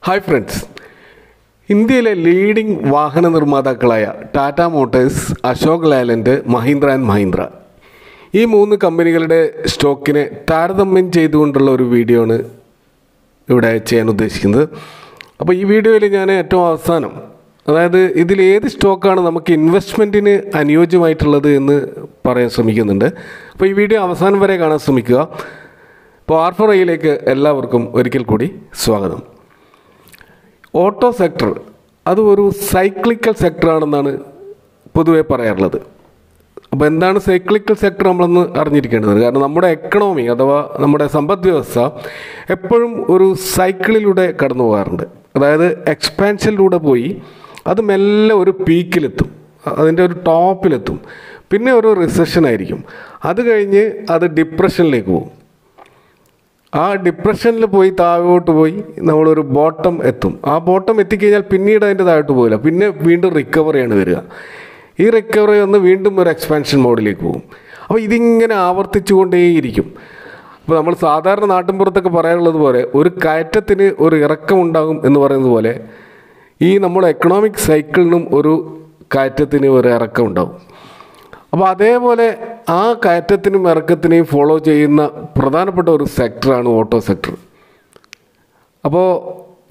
Hi friends, ഇന്ത്യയിലെ leading വാഹന നിർമ്മാതാക്കളായ Tata Motors, Ashok Leyland, Mahindra and Mahindra ഈ മൂന്ന് കമ്പനികളുടെ സ്റ്റോക്കിനെ താരതമ്യം ചെയ്തുകൊണ്ടുള്ള ഒരു വീഡിയോ ആണ് ഇവിടെ ചെയ്യാൻ ഉദ്ദേശിക്കുന്നത്. അപ്പോൾ ഈ വീഡിയോയിൽ ഞാൻ ഏറ്റവും അവസാനം, അതായത് ഇതിൽ ഏത് സ്റ്റോക്കാണ് നമുക്ക് ഇൻവെസ്റ്റ്മെൻറ്റിന് അനുയോജ്യമായിട്ടുള്ളത് എന്ന് പറയാൻ ശ്രമിക്കുന്നുണ്ട്. അപ്പോൾ ഈ വീഡിയോ അവസാനം വരെ കാണാൻ ശ്രമിക്കുക. ഇപ്പോൾ R4iയിലേക്ക് എല്ലാവർക്കും ഒരിക്കൽ കൂടി സ്വാഗതം. ഓട്ടോ സെക്ടർ അത് ഒരു സൈക്ലിക്കൽ സെക്ടറാണെന്നാണ് പൊതുവെ പറയാറുള്ളത്. അപ്പോൾ എന്താണ് സൈക്ലിക്കൽ സെക്ടർ നമ്മളൊന്ന് അറിഞ്ഞിരിക്കേണ്ടത്. കാരണം നമ്മുടെ എക്കണോമി അഥവാ നമ്മുടെ സമ്പദ് വ്യവസ്ഥ എപ്പോഴും ഒരു സൈക്കിളിലൂടെ കടന്നു പോകാറുണ്ട്. അതായത് എക്സ്പാൻഷനിലൂടെ പോയി അത് മെല്ലെ ഒരു പീക്കിലെത്തും, അതിൻ്റെ ഒരു ടോപ്പിലെത്തും, പിന്നെ ഒരു റിസഷൻ ആയിരിക്കും. അത് കഴിഞ്ഞ് അത് ഡിപ്രഷനിലേക്ക് പോകും. ആ ഡിപ്രഷനിൽ പോയി താഴോട്ട് പോയി നമ്മളൊരു ബോട്ടം എത്തും. ആ ബോട്ടം എത്തിക്കഴിഞ്ഞാൽ പിന്നീട് അതിൻ്റെ താഴോട്ട് പോകില്ല, പിന്നെ വീണ്ടും റിക്കവറിയാണ് വരിക. ഈ റിക്കവറി വന്ന് വീണ്ടും ഒരു എക്സ്പാൻഷൻ മോഡിലേക്ക് പോകും. അപ്പോൾ ഇതിങ്ങനെ ആവർത്തിച്ചു കൊണ്ടേയിരിക്കും. അപ്പോൾ നമ്മൾ സാധാരണ നാട്ടിൻപുറത്തൊക്കെ പറയാനുള്ളത് പോലെ ഒരു കയറ്റത്തിന് ഒരു ഇറക്കം ഉണ്ടാകും എന്ന് പറയുന്നത് പോലെ ഈ നമ്മുടെ എക്കണോമിക് സൈക്കിളിനും ഒരു കയറ്റത്തിന് ഒരു ഇറക്കം ഉണ്ടാകും. അപ്പോൾ അതേപോലെ ആ കയറ്റത്തിനും ഇറക്കത്തിനെയും ഫോളോ ചെയ്യുന്ന പ്രധാനപ്പെട്ട ഒരു സെക്ടറാണ് ഓട്ടോ സെക്ടർ. അപ്പോൾ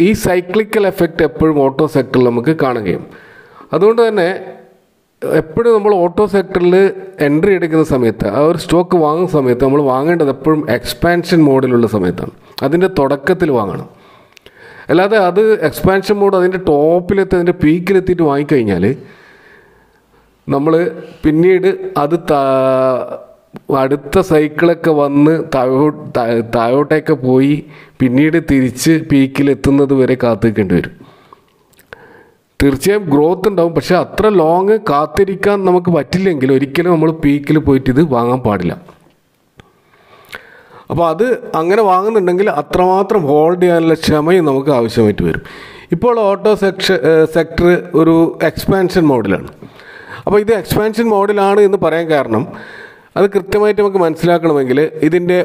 ഈ സൈക്ലിക്കൽ എഫക്റ്റ് എപ്പോഴും ഓട്ടോ സെക്ടറിൽ നമുക്ക് കാണാൻ കഴിയും. അതുകൊണ്ട് തന്നെ എപ്പോഴും നമ്മൾ ഓട്ടോ സെക്ടറിൽ എൻട്രി എടുക്കുന്ന സമയത്ത്, ആ ഒരു സ്റ്റോക്ക് വാങ്ങുന്ന സമയത്ത് നമ്മൾ വാങ്ങേണ്ടത് എപ്പോഴും എക്സ്പാൻഷൻ മോഡിലുള്ള സമയത്താണ്. അതിൻ്റെ തുടക്കത്തിൽ വാങ്ങണം. അല്ലാതെ അത് എക്സ്പാൻഷൻ മോഡ് അതിൻ്റെ ടോപ്പിലെത്തി അതിൻ്റെ പീക്കിലെത്തിയിട്ട് വാങ്ങിക്കഴിഞ്ഞാൽ നമ്മൾ പിന്നീട് അത് അടുത്ത സൈക്കിളൊക്കെ വന്ന് താഴോട്ടേക്ക് പോയി പിന്നീട് തിരിച്ച് പീക്കിലെത്തുന്നത് വരെ കാത്തിരിക്കേണ്ടി വരും. തീർച്ചയായും ഗ്രോത്ത് ഉണ്ടാവും, പക്ഷെ അത്ര ലോങ് കാത്തിരിക്കാൻ നമുക്ക് പറ്റില്ലെങ്കിൽ ഒരിക്കലും നമ്മൾ പീക്കിൽ പോയിട്ട് ഇത് വാങ്ങാൻ പാടില്ല. അപ്പോൾ അത് അങ്ങനെ വാങ്ങുന്നുണ്ടെങ്കിൽ അത്രമാത്രം ഹോൾഡ് ചെയ്യാനുള്ള ക്ഷമയും നമുക്ക് ആവശ്യമായിട്ട് വരും. ഇപ്പോൾ ഓട്ടോ സെക്ടർ ഒരു എക്സ്പാൻഷൻ മോഡിലാണ്. അപ്പോൾ ഇത് എക്സ്പാൻഷൻ മോഡിലാണ് എന്ന് പറയാൻ കാരണം അത് കൃത്യമായിട്ട് നമുക്ക് മനസ്സിലാക്കണമെങ്കിൽ ഇതിൻ്റെ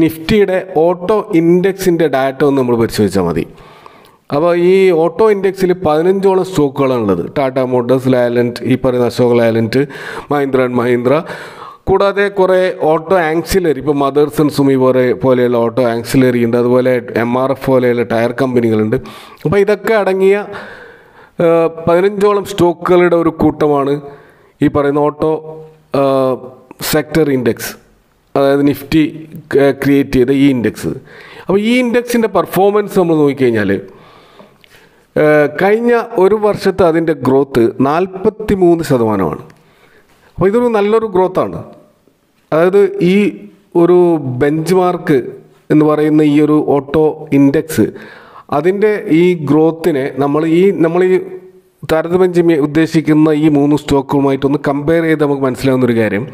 നിഫ്റ്റിയുടെ ഓട്ടോ ഇൻഡെക്സിൻ്റെ ഡാറ്റ ഒന്ന് നമ്മൾ പരിശോധിച്ചാൽ മതി. അപ്പോൾ ഈ ഓട്ടോ ഇൻഡെക്സിൽ 15ഓളം സ്റ്റോക്കുകളാണുള്ളത്. ടാറ്റ മോട്ടോഴ്സ്, ലേലൻഡ്, ഈ പറയുന്ന അശോക് ലേലൻഡ്, മഹീന്ദ്ര ആൻഡ് മഹീന്ദ്ര, കൂടാതെ കുറേ ഓട്ടോ ആക്സിലറി, ഇപ്പോൾ മദേഴ്സ് ആൻഡ് സുമി പോലെയുള്ള ഓട്ടോ ആക്സിലറി ഉണ്ട്. അതുപോലെ MRF പോലെയുള്ള ടയർ കമ്പനികളുണ്ട്. അപ്പോൾ ഇതൊക്കെ അടങ്ങിയ 15ഓളം സ്റ്റോക്കുകളുടെ ഒരു കൂട്ടമാണ് ഈ പറയുന്ന ഓട്ടോ സെക്ടർ ഇൻഡെക്സ്, അതായത് നിഫ്റ്റി ക്രിയേറ്റ് ചെയ്ത ഈ ഇൻഡെക്സ്. അപ്പോൾ ഈ ഇൻഡെക്സിൻ്റെ പെർഫോമൻസ് നമ്മൾ നോക്കിക്കഴിഞ്ഞാൽ കഴിഞ്ഞ ഒരു വർഷത്തെ അതിൻ്റെ ഗ്രോത്ത് 43%. അപ്പോൾ ഇതൊരു നല്ലൊരു ഗ്രോത്താണ്. അതായത് ഈ ഒരു ബെഞ്ച് മാർക്ക് എന്ന് പറയുന്ന ഈ ഒരു ഓട്ടോ ഇൻഡെക്സ്, അതിൻ്റെ ഈ ഗ്രോത്തിനെ നമ്മൾ ഈ താരതമ്യം ഉദ്ദേശിക്കുന്ന ഈ മൂന്ന് സ്റ്റോക്കുമായിട്ടൊന്ന് കമ്പയർ ചെയ്ത് നമുക്ക് മനസ്സിലാവുന്നൊരു കാര്യം,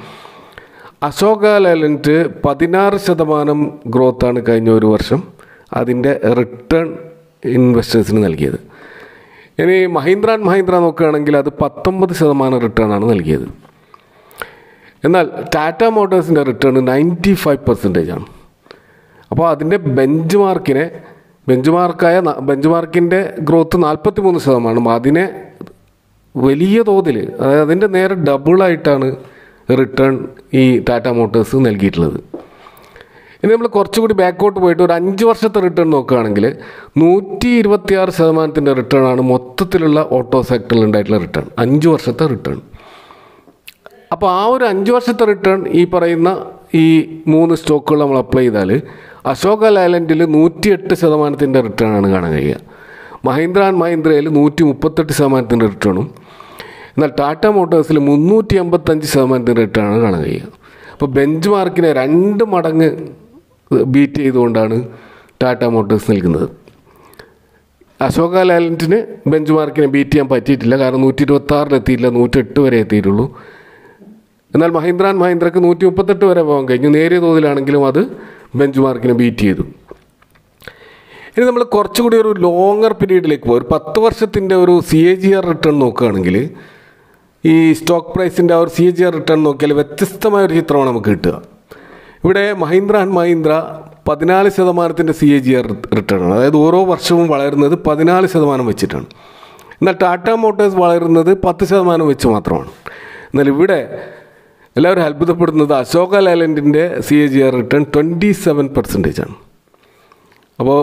അശോക ലേലൻഡ് 16% ഗ്രോത്താണ് കഴിഞ്ഞ ഒരു വർഷം അതിൻ്റെ റിട്ടേൺ ഇൻവെസ്റ്റേഴ്സിന് നൽകിയത്. ഇനി മഹീന്ദ്ര ആൻഡ് മഹീന്ദ്ര നോക്കുകയാണെങ്കിൽ അത് 19% റിട്ടേണാണ് നൽകിയത്. എന്നാൽ ടാറ്റ മോട്ടോഴ്സിൻ്റെ റിട്ടേൺ 95% ആണ്. അപ്പോൾ അതിൻ്റെ ബെഞ്ച് മാർക്കിൻ്റെ ഗ്രോത്ത് 43%. അതിനെ വലിയ തോതിൽ, അതായത് അതിൻ്റെ നേരെ ഡബിളായിട്ടാണ് റിട്ടേൺ ഈ ടാറ്റ മോട്ടോഴ്സ് നൽകിയിട്ടുള്ളത്. ഇനി നമ്മൾ കുറച്ചുകൂടി ബാക്കോട്ട് പോയിട്ട് ഒരു 5 വർഷത്തെ റിട്ടേൺ നോക്കുകയാണെങ്കിൽ 126% റിട്ടേണാണ് മൊത്തത്തിലുള്ള ഓട്ടോ സെക്ടറിൽ ഉണ്ടായിട്ടുള്ള റിട്ടേൺ, 5 വർഷത്തെ റിട്ടേൺ. അപ്പോൾ ആ ഒരു 5 വർഷത്തെ റിട്ടേൺ ഈ പറയുന്ന ഈ മൂന്ന് സ്റ്റോക്കുകൾ നമ്മൾ അപ്ലൈ ചെയ്താൽ അശോക ലേലൻഡിൽ 108% റിട്ടേണാണ് കാണാൻ കഴിയുക. മഹീന്ദ്ര ആൻഡ് മഹീന്ദ്രയിൽ 138% റിട്ടേണും, എന്നാൽ ടാറ്റ മോട്ടോഴ്സിൽ 385% റിട്ടേണാണ് കാണാൻ കഴിയുക. അപ്പോൾ ബെഞ്ച് മാർക്കിനെ 2 മടങ്ങ് ബീറ്റ് ചെയ്തുകൊണ്ടാണ് ടാറ്റ മോട്ടോഴ്സ് നൽകുന്നത്. അശോക ലേലൻഡിന് ബെഞ്ച് മാർക്കിനെ ബീറ്റ് ചെയ്യാൻ പറ്റിയിട്ടില്ല, കാരണം 126 എത്തിയില്ല, 108 വരെ എത്തിയിട്ടുള്ളൂ. എന്നാൽ മഹീന്ദ്ര ആൻഡ് മഹീന്ദ്രക്ക് 138 വരെ പോകാൻ കഴിഞ്ഞു. നേരിയ തോതിലാണെങ്കിലും അത് ബെഞ്ച് മാർക്കിനെ ബീറ്റ് ചെയ്തു. ഇനി നമ്മൾ കുറച്ചുകൂടി ഒരു ലോങ്ങർ പീരീഡിലേക്ക് പോകും. ഒരു 10 വർഷത്തിൻ്റെ ഒരു CAGR റിട്ടേൺ നോക്കുകയാണെങ്കിൽ ഈ സ്റ്റോക്ക് പ്രൈസിൻ്റെ ആ ഒരു CAGR റിട്ടേൺ നോക്കിയാൽ വ്യത്യസ്തമായൊരു ചിത്രമാണ് നമുക്ക് കിട്ടുക. ഇവിടെ Mahindra and Mahindra 14% CAGR return ആണ്. അതായത് ഓരോ വർഷവും വളരുന്നത് 14% വെച്ചിട്ടാണ്. എന്നാൽ ടാറ്റ മോട്ടോഴ്സ് വളരുന്നത് 10% വെച്ച് മാത്രമാണ്. എന്നാൽ ഇവിടെ എല്ലാവരും അത്ഭുതപ്പെടുന്നത് അശോക ലേലൻഡിൻ്റെ CAGR റിട്ടേൺ 27% ആണ്. അപ്പോൾ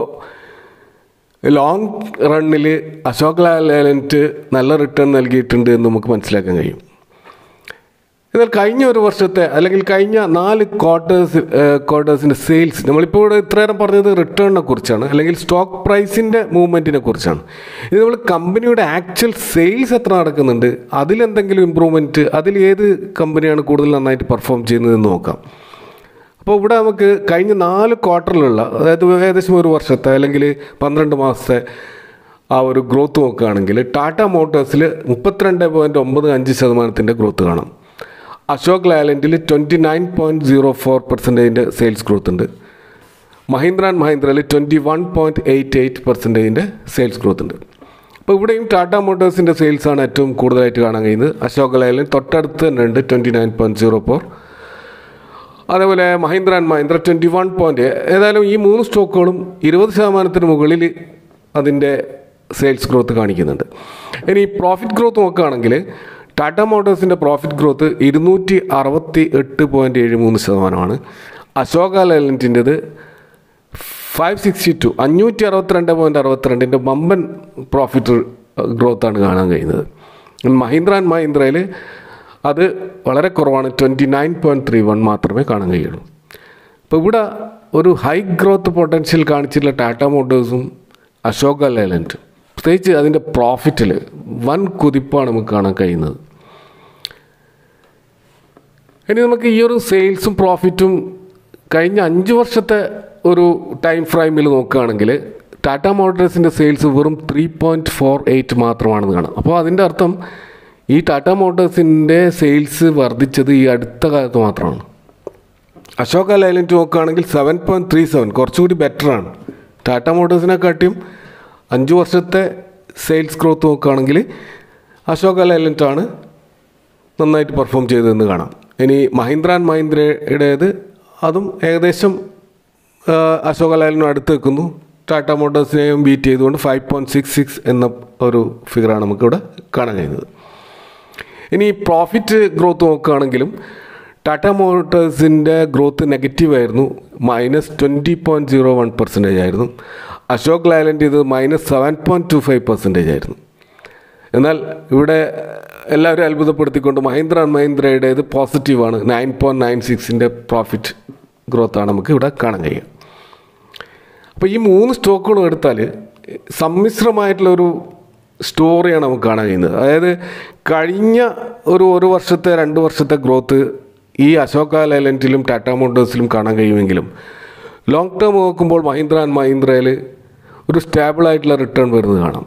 ലോങ് റണ്ണിൽ അശോക ലേലൻഡ് നല്ല റിട്ടേൺ നൽകിയിട്ടുണ്ട് എന്ന് നമുക്ക് മനസ്സിലാക്കാൻ കഴിയും. എന്നാൽ കഴിഞ്ഞ ഒരു വർഷത്തെ അല്ലെങ്കിൽ കഴിഞ്ഞ 4 ക്വാർട്ടേഴ്സിൻ്റെ സെയിൽസ്, നമ്മളിപ്പോൾ ഇവിടെ ഇത്രയേറെ പറഞ്ഞത് റിട്ടേണിനെ കുറിച്ചാണ് അല്ലെങ്കിൽ സ്റ്റോക്ക് പ്രൈസിൻ്റെ മൂവ്മെൻറ്റിനെ കുറിച്ചാണ്. ഇത് നമ്മൾ കമ്പനിയുടെ ആക്ച്വൽ സെയിൽസ് എത്ര നടക്കുന്നുണ്ട്, അതിലെന്തെങ്കിലും ഇമ്പ്രൂവ്മെൻറ്റ്, അതിൽ ഏത് കമ്പനിയാണ് കൂടുതൽ നന്നായിട്ട് പെർഫോം ചെയ്യുന്നതെന്ന് നോക്കാം. അപ്പോൾ ഇവിടെ നമുക്ക് കഴിഞ്ഞ 4 ക്വാർട്ടറിലുള്ള, അതായത് ഏകദേശം ഒരു വർഷത്തെ അല്ലെങ്കിൽ 12 മാസത്തെ ആ ഒരു ഗ്രോത്ത് നോക്കുകയാണെങ്കിൽ ടാറ്റ മോട്ടോഴ്സിൽ 32.95% ഗ്രോത്ത് കാണാം. അശോക് ലേലൻഡിൽ 29.04% സെയിൽസ് ഗ്രോത്ത് ഉണ്ട്. മഹീന്ദ്ര ആൻഡ് മഹീന്ദ്രയിൽ 21.88% സെയിൽസ് ഗ്രോത്ത് ഉണ്ട്. അപ്പോൾ ഇവിടെയും ടാറ്റ മോട്ടോഴ്സിൻ്റെ സെയിൽസാണ് ഏറ്റവും കൂടുതലായിട്ട് കാണാൻ കഴിയുന്നത്. അശോക് ലേലൻഡ് തൊട്ടടുത്ത് തന്നെ ഉണ്ട് 29.04. അതേപോലെ മഹീന്ദ്ര ആൻഡ് മഹീന്ദ്ര 21. ഏതായാലും ഈ 3 സ്റ്റോക്കുകളും 20% മുകളിൽ അതിൻ്റെ സെയിൽസ് ഗ്രോത്ത് കാണിക്കുന്നുണ്ട്. ഇനി പ്രോഫിറ്റ് ഗ്രോത്ത് നോക്കുകയാണെങ്കിൽ ടാറ്റ മോട്ടോഴ്സിൻ്റെ പ്രോഫിറ്റ് ഗ്രോത്ത് 268.73%. അശോക ലേലൻഡിൻ്റെത് 562.62% ബമ്പൻ പ്രോഫിറ്റ് ഗ്രോത്താണ് കാണാൻ കഴിയുന്നത്. മഹീന്ദ്ര ആൻഡ് മഹീന്ദ്രയിൽ അത് വളരെ കുറവാണ്, 29.31 മാത്രമേ കാണാൻ കഴിയുള്ളൂ. അപ്പോൾ ഇവിടെ ഒരു ഹൈ ഗ്രോത്ത് പൊട്ടൻഷ്യൽ കാണിച്ചിട്ടുള്ള ടാറ്റ മോട്ടോഴ്സും അശോക ലേലൻഡ്, പ്രത്യേകിച്ച് അതിൻ്റെ പ്രോഫിറ്റിൽ വൻ കുതിപ്പാണ് നമുക്ക് കാണാൻ കഴിയുന്നത്. ഇനി നമുക്ക് ഈ ഒരു സെയിൽസും പ്രോഫിറ്റും കഴിഞ്ഞ 5 വർഷത്തെ ഒരു ടൈം ഫ്രെയിമിൽ നോക്കുകയാണെങ്കിൽ ടാറ്റ മോട്ടോഴ്സിൻ്റെ സെയിൽസ് വെറും 3.48 മാത്രമാണെന്ന് കാണാം. അപ്പോൾ അതിൻ്റെ അർത്ഥം ഈ ടാറ്റ മോട്ടോഴ്സിൻ്റെ സെയിൽസ് വർദ്ധിച്ചത് ഈ അടുത്ത കാലത്ത് മാത്രമാണ്. അശോക ലേലൻഡ് നോക്കുകയാണെങ്കിൽ 7.37, കുറച്ചുകൂടി ബെറ്ററാണ്. ടാറ്റ മോട്ടോഴ്സിനെക്കാട്ടിയും 5 വർഷത്തെ സെയിൽസ് ഗ്രോത്ത് നോക്കുകയാണെങ്കിൽ അശോക ലേലൻഡാണ് നന്നായിട്ട് പെർഫോം ചെയ്തതെന്ന് കാണാം. ഇനി മഹീന്ദ്ര ആൻഡ് മഹീന്ദ്രയുടേത് അതും ഏകദേശം അശോക ലേലൻഡിനും അടുത്ത് വെക്കുന്നു. ടാറ്റ മോട്ടോഴ്സിനെയും ബീറ്റ് ചെയ്തുകൊണ്ട് 5.66 എന്ന ഒരു ഫിഗറാണ് നമുക്കിവിടെ കാണാൻ കഴിയുന്നത്. ഇനി പ്രോഫിറ്റ് ഗ്രോത്ത് നോക്കുകയാണെങ്കിലും ടാറ്റ മോട്ടോഴ്സിൻ്റെ ഗ്രോത്ത് നെഗറ്റീവായിരുന്നു, -20.01% ആയിരുന്നു. അശോക് ലേലൻഡ് ഇത് -7.25% ആയിരുന്നു. എന്നാൽ ഇവിടെ എല്ലാവരും അത്ഭുതപ്പെടുത്തിക്കൊണ്ട് മഹീന്ദ്ര ആൻഡ് മഹീന്ദ്രയുടേത് പോസിറ്റീവാണ്, 9.96 പ്രോഫിറ്റ് ഗ്രോത്താണ് നമുക്ക് ഇവിടെ കാണാൻ കഴിയുക. അപ്പോൾ ഈ 3 സ്റ്റോക്കുകളും എടുത്താൽ സമ്മിശ്രമായിട്ടുള്ളൊരു സ്റ്റോറിയാണ് നമുക്ക് കാണാൻ കഴിയുന്നത്. അതായത് കഴിഞ്ഞ ഒരു വർഷത്തെ 2 വർഷത്തെ ഗ്രോത്ത് ഈ അശോക ലേലൻഡിലും ടാറ്റ മോട്ടോഴ്സിലും കാണാൻ കഴിയുമെങ്കിലും ലോങ് ടേം നോക്കുമ്പോൾ മഹീന്ദ്ര ആൻഡ് മഹീന്ദ്രയിൽ ഒരു സ്റ്റേബിളായിട്ടുള്ള റിട്ടേൺ വരുന്നത് കാണാം.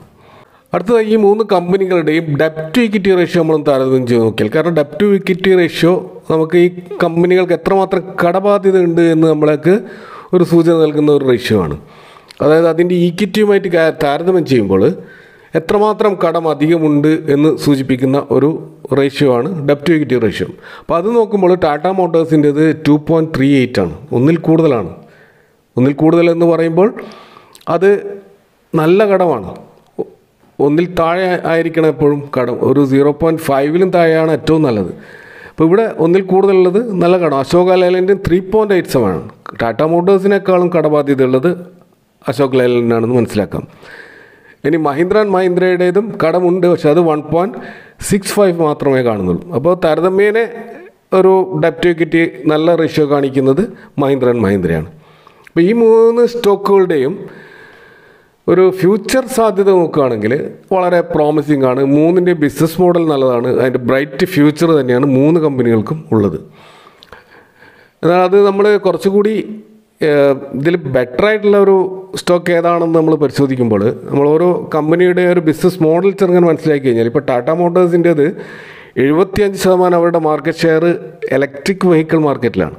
അടുത്തതായി ഈ 3 കമ്പനികളുടെയും ഡെപ്റ്റ് ടു ഇക്വിറ്റി റേഷ്യോ നമ്മളൊന്ന് താരതമ്യം ചെയ്ത് നോക്കിയാൽ, കാരണം ഡെപ്റ്റ് ടു ഇക്വിറ്റി റേഷ്യോ നമുക്ക് ഈ കമ്പനികൾക്ക് എത്രമാത്രം കടബാധ്യത ഉണ്ട് എന്ന് നമ്മൾക്ക് ഒരു സൂചന നൽകുന്ന ഒരു റേഷ്യോ ആണ്. അതായത് അതിൻ്റെ ഈക്വിറ്റിയുമായിട്ട് താരതമ്യം ചെയ്യുമ്പോൾ എത്രമാത്രം കടം അധികമുണ്ട് എന്ന് സൂചിപ്പിക്കുന്ന ഒരു റേഷ്യോ ആണ് ഡെപ്റ്റ് ടു ഇക്വിറ്റി റേഷ്യോ. അപ്പോൾ അത് നോക്കുമ്പോൾ ടാറ്റ മോട്ടോഴ്സിൻ്റെത് 2.38 ആണ്, ഒന്നിൽ കൂടുതലാണ്. ഒന്നിൽ കൂടുതൽ എന്ന് പറയുമ്പോൾ അത് നല്ല കടമാണ്. ഒന്നിൽ താഴെ ആയിരിക്കണം എപ്പോഴും കടം, ഒരു 0.5ലും താഴെയാണ് ഏറ്റവും നല്ലത്. അപ്പോൾ ഇവിടെ ഒന്നിൽ കൂടുതലുള്ളത് നല്ല കടം. അശോക ലേലൻഡ് 3.87 ആണ്. ടാറ്റ മോട്ടോഴ്സിനേക്കാളും കടബാധ്യത ഉള്ളത് അശോക് ലേലൻഡിനാണെന്ന് മനസ്സിലാക്കാം. ഇനി മഹീന്ദ്ര ആൻഡ് മഹീന്ദ്രയുടേതും കടമുണ്ട്, പക്ഷെ അത് 1.65 മാത്രമേ കാണുന്നുള്ളൂ. അപ്പോൾ താരതമ്യേന ഒരു ഡെപ്റ്റ് ഇക്വിറ്റി നല്ല റേഷ്യോ കാണിക്കുന്നത് മഹീന്ദ്ര ആൻഡ് മഹീന്ദ്രയാണ്. അപ്പോൾ ഈ 3 സ്റ്റോക്കുകളുടെയും ഒരു ഫ്യൂച്ചർ സാധ്യത നോക്കുകയാണെങ്കിൽ വളരെ പ്രോമിസിംഗ് ആണ്. 3ൻ്റെ ബിസിനസ് മോഡൽ നല്ലതാണ്. അതിൻ്റെ ബ്രൈറ്റ് ഫ്യൂച്ചർ തന്നെയാണ് 3 കമ്പനികൾക്കും ഉള്ളത്. എന്നാൽ അത് നമ്മൾ കുറച്ചുകൂടി ഇതിൽ ബെറ്ററായിട്ടുള്ള ഒരു സ്റ്റോക്ക് ഏതാണെന്ന് നമ്മൾ പരിശോധിക്കുമ്പോൾ നമ്മൾ ഓരോ കമ്പനിയുടെ ഒരു ബിസിനസ് മോഡൽ ചെറുങ്ങനെ മനസ്സിലാക്കി കഴിഞ്ഞാൽ, ഇപ്പോൾ ടാറ്റ മോട്ടോഴ്സിൻ്റേത് 75% അവരുടെ മാർക്കറ്റ് ഷെയർ ഇലക്ട്രിക് വെഹിക്കിൾ മാർക്കറ്റിലാണ്.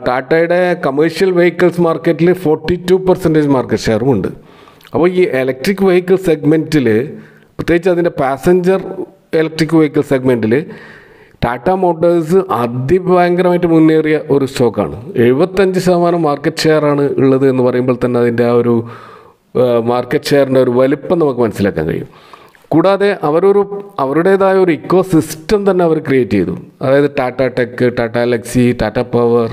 ടാറ്റയുടെ കമേഴ്ഷ്യൽ വെഹിക്കിൾസ് മാർക്കറ്റിൽ 42% മാർക്കറ്റ് ഷെയറും ഉണ്ട്. അപ്പോൾ ഈ ഇലക്ട്രിക് വെഹിക്കിൾ സെഗ്മെൻറ്റിൽ, പ്രത്യേകിച്ച് അതിൻ്റെ പാസഞ്ചർ ഇലക്ട്രിക് വെഹിക്കിൾ സെഗ്മെൻറ്റിൽ ടാറ്റ മോട്ടോഴ്സ് അതിഭയങ്കരമായിട്ട് മുന്നേറിയ ഒരു സ്റ്റോക്കാണ്. 75% മാർക്കറ്റ് ഷെയറാണ് ഉള്ളത് എന്ന് പറയുമ്പോൾ തന്നെ അതിൻ്റെ ആ ഒരു മാർക്കറ്റ് ഷെയറിൻ്റെ ഒരു വലിപ്പം നമുക്ക് മനസ്സിലാക്കാൻ കഴിയും. കൂടാതെ അവരുടേതായ ഒരു ഇക്കോ സിസ്റ്റം തന്നെ അവർ ക്രിയേറ്റ് ചെയ്തു. അതായത് ടാറ്റ ടെക്, ടാറ്റ എലക്സി, ടാറ്റ പവർ,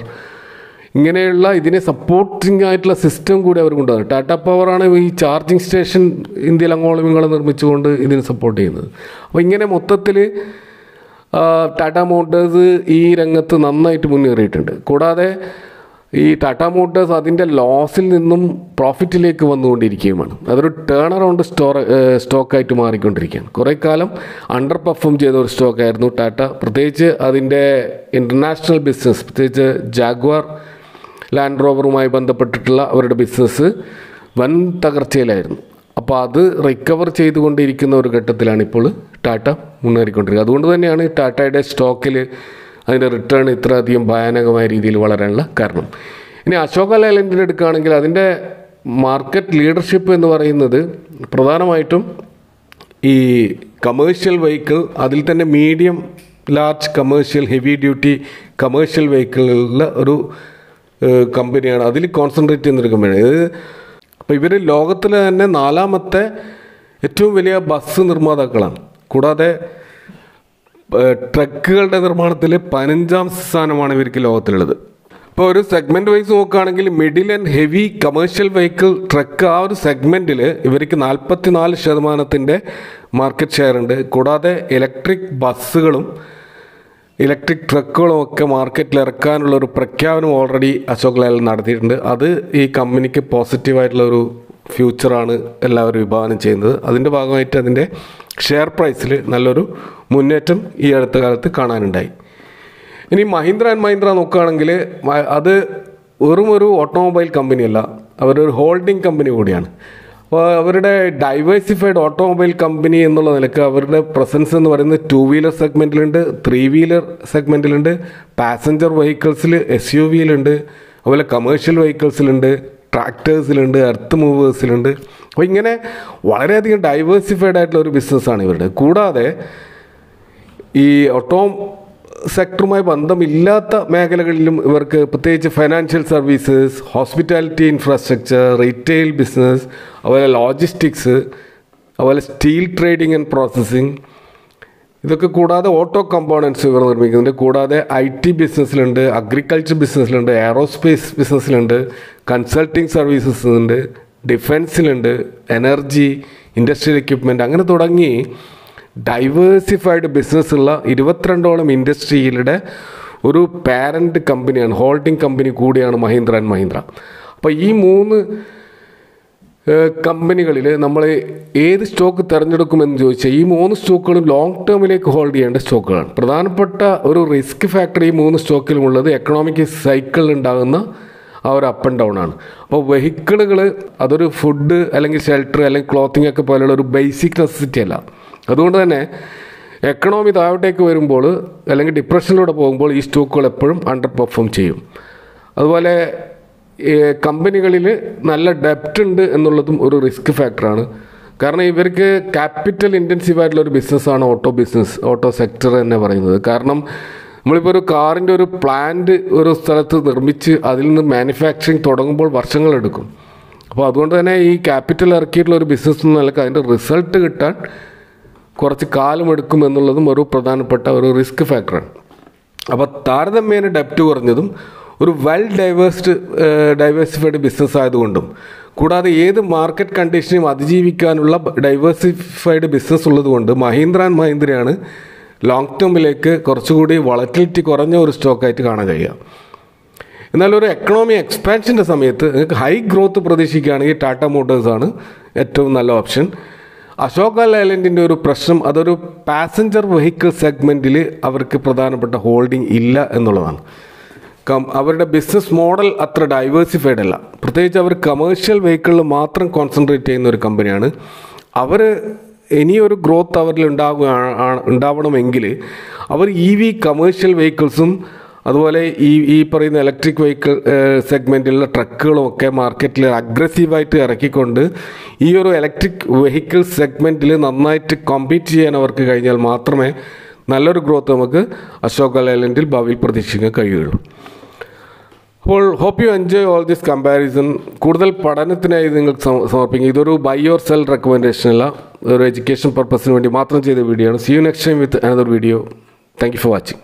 ഇങ്ങനെയുള്ള ഇതിനെ സപ്പോർട്ടിംഗ് ആയിട്ടുള്ള സിസ്റ്റം കൂടി അവർ കൊണ്ടുവന്നു. ടാറ്റ പവറാണ് ഈ ചാർജിങ് സ്റ്റേഷൻ ഇന്ത്യയിൽ അങ്ങോളം ഇങ്ങോളം നിർമ്മിച്ചുകൊണ്ട് ഇതിനെ സപ്പോർട്ട് ചെയ്യുന്നത്. അപ്പോൾ ഇങ്ങനെ മൊത്തത്തിൽ ടാറ്റ മോട്ടോഴ്സ് ഈ രംഗത്ത് നന്നായിട്ട് മുന്നേറിയിട്ടുണ്ട്. കൂടാതെ ഈ ടാറ്റ മോട്ടോഴ്സ് അതിൻ്റെ ലോസിൽ നിന്നും പ്രോഫിറ്റിലേക്ക് വന്നുകൊണ്ടിരിക്കുകയുമാണ്. അതൊരു ടേൺ അറൗണ്ട് സ്റ്റോക്കായിട്ട് മാറിക്കൊണ്ടിരിക്കുകയാണ്. കുറേ കാലം അണ്ടർ പെർഫോം ചെയ്ത ഒരു സ്റ്റോക്കായിരുന്നു ടാറ്റ. പ്രത്യേകിച്ച് അതിൻ്റെ ഇൻ്റർനാഷണൽ ബിസിനസ്, പ്രത്യേകിച്ച് ജാഗ്വാർ ലാൻഡ് റോവറുമായി ബന്ധപ്പെട്ടിട്ടുള്ള അവരുടെ ബിസിനസ് വൻ തകർച്ചയിലായിരുന്നു. അപ്പോൾ അത് റിക്കവർ ചെയ്തുകൊണ്ടിരിക്കുന്ന ഒരു ഘട്ടത്തിലാണ് ഇപ്പോൾ ടാറ്റ മുന്നേറിക്കൊണ്ടിരിക്കുന്നത്. അതുകൊണ്ട് തന്നെയാണ് ടാറ്റയുടെ സ്റ്റോക്കിൽ അതിൻ്റെ റിട്ടേൺ ഇത്രയധികം ഭയാനകമായ രീതിയിൽ വളരാനുള്ള കാരണം. ഇനി അശോക ലേലൻഡിനെ എടുക്കുകയാണെങ്കിൽ അതിൻ്റെ മാർക്കറ്റ് ലീഡർഷിപ്പ് എന്ന് പറയുന്നത് പ്രധാനമായിട്ടും ഈ കമേഴ്ഷ്യൽ വെഹിക്കിൾ, അതിൽ തന്നെ medium large commercial, heavy duty commercial വെഹിക്കിളുള്ള ഒരു കമ്പനിയാണ്. അതിൽ കോൺസെൻട്രേറ്റ് ചെയ്യുന്നൊരു കമ്പനിയാണ് ഇത്. അപ്പോൾ ഇവർ ലോകത്തിലെ തന്നെ 4ാമത്തെ ഏറ്റവും വലിയ ബസ് നിർമ്മാതാക്കളാണ്. കൂടാതെ ട്രക്കുകളുടെ നിർമ്മാണത്തിൽ 15ാം സ്ഥാനമാണ് ഇവർക്ക് ലോകത്തിലുള്ളത്. ഇപ്പോൾ ഒരു സെഗ്മെൻറ്റ് വൈസ് നോക്കുകയാണെങ്കിൽ middle and heavy commercial vehicle truck ആ ഒരു സെഗ്മെൻറ്റിൽ ഇവർക്ക് 44% മാർക്കറ്റ് ഷെയർ ഉണ്ട്. കൂടാതെ ഇലക്ട്രിക് ബസ്സുകളും ഇലക്ട്രിക് ട്രക്കുകളും ഒക്കെ മാർക്കറ്റിൽ ഇറക്കാനുള്ള ഒരു പ്രഖ്യാപനം ഓൾറെഡി അശോക് ലേലൻഡ് നടത്തിയിട്ടുണ്ട്. അത് ഈ കമ്പനിക്ക് പോസിറ്റീവായിട്ടുള്ളൊരു ഫ്യൂച്ചറാണ് എല്ലാവരും വിഭാവനം ചെയ്യുന്നത്. അതിൻ്റെ ഭാഗമായിട്ട് അതിൻ്റെ ഷെയർ പ്രൈസിൽ നല്ലൊരു മുന്നേറ്റം ഈ അടുത്ത കാലത്ത് കാണാനുണ്ടായി. ഇനി മഹീന്ദ്ര ആൻഡ് മഹീന്ദ്ര നോക്കുകയാണെങ്കിൽ അത് വെറും ഒരു ഓട്ടോമൊബൈൽ കമ്പനിയല്ല, അവരൊരു ഹോൾഡിംഗ് കമ്പനി കൂടിയാണ്. അപ്പോൾ അവരുടെ ഡൈവേഴ്സിഫൈഡ് ഓട്ടോമൊബൈൽ കമ്പനി എന്നുള്ള നിലക്ക് അവരുടെ പ്രസൻസ് എന്ന് പറയുന്നത് 2 വീലർ സെഗ്മെൻറ്റിലുണ്ട്, 3 വീലർ സെഗ്മെൻറ്റിലുണ്ട്, പാസഞ്ചർ വെഹിക്കിൾസിൽ SUVയിലുണ്ട്, അതുപോലെ കമേഴ്ഷ്യൽ വെഹിക്കിൾസിലുണ്ട്, ട്രാക്ടേഴ്സിലുണ്ട്, എർത്ത് മൂവേഴ്സിലുണ്ട്. അപ്പോൾ ഇങ്ങനെ വളരെയധികം ഡൈവേഴ്സിഫൈഡ് ആയിട്ടുള്ള ഒരു ബിസിനസ്സാണ് ഇവരുടെ. കൂടാതെ ഈ സെക്ടറുമായി ബന്ധമില്ലാത്ത മേഖലകളിലും ഇവർക്ക് പ്രത്യേകിച്ച് financial services, hospitality infrastructure, retail business, അതുപോലെ ലോജിസ്റ്റിക്സ്, അതുപോലെ സ്റ്റീൽ ട്രേഡിംഗ് ആൻഡ് പ്രോസസ്സിങ്, ഇതൊക്കെ കൂടാതെ ഓട്ടോ കമ്പോണൻസ് ഇവർ നിർമ്മിക്കുന്നുണ്ട്. കൂടാതെ IT ബിസിനസ്സിലുണ്ട്, അഗ്രികൾച്ചർ ബിസിനസ്സിലുണ്ട്, എയറോസ്പേസ് ബിസിനസ്സിലുണ്ട്, കൺസൾട്ടിങ് സർവീസസ് ഉണ്ട്, ഡിഫൻസിലുണ്ട്, എനർജി, ഇൻഡസ്ട്രിയൽ എക്യുപ്മെൻറ്റ്, അങ്ങനെ തുടങ്ങി ഡൈവേഴ്സിഫൈഡ് ബിസിനസ്സുള്ള 22ഓളം ഇൻഡസ്ട്രിയിലെ ഒരു പാരൻറ്റ് കമ്പനിയാണ്, ഹോൾഡിംഗ് കമ്പനി കൂടിയാണ് മഹീന്ദ്ര ആൻഡ് മഹീന്ദ്ര. അപ്പോൾ ഈ 3 കമ്പനികളിൽ നമ്മൾ ഏത് സ്റ്റോക്ക് തിരഞ്ഞെടുക്കുമെന്ന് ചോദിച്ചാൽ ഈ 3 സ്റ്റോക്കുകളും ലോങ് ടേമിലേക്ക് ഹോൾഡ് ചെയ്യേണ്ട സ്റ്റോക്കുകളാണ്. പ്രധാനപ്പെട്ട ഒരു റിസ്ക് ഫാക്ടർ ഈ 3 സ്റ്റോക്കിലുമുള്ളത് എക്കണോമിക് സൈക്കിളിൽ ഉണ്ടാകുന്ന ആ ഒരു അപ്പ് ആൻഡ് ഡൗൺ ആണ്. അപ്പോൾ വെഹിക്കിളുകൾ അതൊരു ഫുഡ് അല്ലെങ്കിൽ ഷെൽട്ടർ അല്ലെങ്കിൽ ക്ലോത്തിങ് ഒക്കെ പോലെയുള്ള ഒരു ബേസിക് നെസസിറ്റി അല്ല. അതുകൊണ്ട് തന്നെ എക്കണോമി താഴോട്ടേക്ക് വരുമ്പോൾ അല്ലെങ്കിൽ ഡിപ്രഷനിലൂടെ പോകുമ്പോൾ ഈ സ്റ്റോക്കുകൾ എപ്പോഴും അണ്ടർ പെർഫോം ചെയ്യും. അതുപോലെ കമ്പനികളിൽ നല്ല ഡെപ്റ്റ് ഉണ്ട് എന്നുള്ളതും ഒരു റിസ്ക് ഫാക്ടറാണ്. കാരണം ഇവർക്ക് ക്യാപിറ്റൽ ഇൻറ്റൻസീവായിട്ടുള്ള ഒരു ബിസിനസ്സാണ് ഓട്ടോ സെക്ടർ തന്നെ പറയുന്നത്. കാരണം നമ്മളിപ്പോൾ ഒരു കാറിൻ്റെ ഒരു പ്ലാന്റ് ഒരു സ്ഥലത്ത് നിർമ്മിച്ച് അതിൽ നിന്ന് മാനുഫാക്ചറിങ് തുടങ്ങുമ്പോൾ വർഷങ്ങളെടുക്കും. അപ്പോൾ അതുകൊണ്ട് തന്നെ ഈ ക്യാപിറ്റൽ ഇറക്കിയിട്ടുള്ള ഒരു ബിസിനസ് എന്ന നിലക്ക് അതിൻ്റെ റിസൾട്ട് കിട്ടാൻ കുറച്ച് കാലമെടുക്കും എന്നുള്ളതും ഒരു പ്രധാനപ്പെട്ട ഒരു റിസ്ക് ഫാക്ടറാണ്. അപ്പോൾ താരതമ്യേന ഡെപ്റ്റ് കുറഞ്ഞതും ഒരു ഡൈവേഴ്സിഫൈഡ് ബിസിനസ് ആയതുകൊണ്ടും കൂടാതെ ഏത് മാർക്കറ്റ് കണ്ടീഷനെയും അതിജീവിക്കാനുള്ള ഡൈവേഴ്സിഫൈഡ് ബിസിനസ് ഉള്ളതുകൊണ്ട് മഹീന്ദ്ര ആൻഡ് മഹീന്ദ്രയാണ് ലോങ് ടേമിലേക്ക് കുറച്ചുകൂടി വളറ്റിലിറ്റി കുറഞ്ഞ ഒരു സ്റ്റോക്കായിട്ട് കാണാൻ കഴിയുക. എന്നാൽ ഒരു എക്കണോമി എക്സ്പാൻഷൻ്റെ സമയത്ത് നിങ്ങൾക്ക് ഹൈ ഗ്രോത്ത് പ്രതീക്ഷിക്കുകയാണെങ്കിൽ ടാറ്റ മോട്ടോഴ്സാണ് ഏറ്റവും നല്ല ഓപ്ഷൻ. അശോക ലേലൻഡിൻ്റെ ഒരു പ്രശ്നം അതൊരു പാസഞ്ചർ വെഹിക്കിൾ സെഗ്മെൻറ്റിൽ അവർക്ക് പ്രധാനപ്പെട്ട ഹോൾഡിംഗ് ഇല്ല എന്നുള്ളതാണ്. അവരുടെ ബിസിനസ് മോഡൽ അത്ര ഡൈവേഴ്സിഫൈഡ് അല്ല. പ്രത്യേകിച്ച് അവർ കമേഴ്ഷ്യൽ വെഹിക്കിളിൽ മാത്രം കോൺസെൻട്രേറ്റ് ചെയ്യുന്ന ഒരു കമ്പനിയാണ്. അവർ ഇനിയൊരു ഗ്രോത്ത് അവരിൽ ഉണ്ടാവണമെങ്കിൽ അവർ EV കമേഴ്ഷ്യൽ വെഹിക്കിൾസും അതുപോലെ ഈ പറയുന്ന ഇലക്ട്രിക് വെഹിക്കിൾ സെഗ്മെൻറ്റിലുള്ള ട്രക്കുകളും ഒക്കെ മാർക്കറ്റിൽ അഗ്രസീവായിട്ട് ഇറക്കിക്കൊണ്ട് ഈ ഒരു ഇലക്ട്രിക് വെഹിക്കിൾ സെഗ്മെൻറ്റിൽ നന്നായിട്ട് കോമ്പീറ്റ് ചെയ്യാൻ അവർക്ക് കഴിഞ്ഞാൽ മാത്രമേ നല്ലൊരു ഗ്രോത്ത് നമുക്ക് അശോക ലേലൻഡിൽ ഭാവിയിൽ പ്രതീക്ഷിക്കാൻ കഴിയുള്ളൂ. അപ്പോൾ hope you enjoy all this comparison. കൂടുതൽ പഠനത്തിനായി നിങ്ങൾക്ക് സമർപ്പിക്കുക. ഇതൊരു ബൈ ഓർ സെൽ റെക്കമെൻഡേഷൻ അല്ല, ഒരു എഡ്യൂക്കേഷൻ പർപ്പസിന് വേണ്ടി മാത്രം ചെയ്ത വീഡിയോ ആണ്. See you next time with another video. Thank you for watching.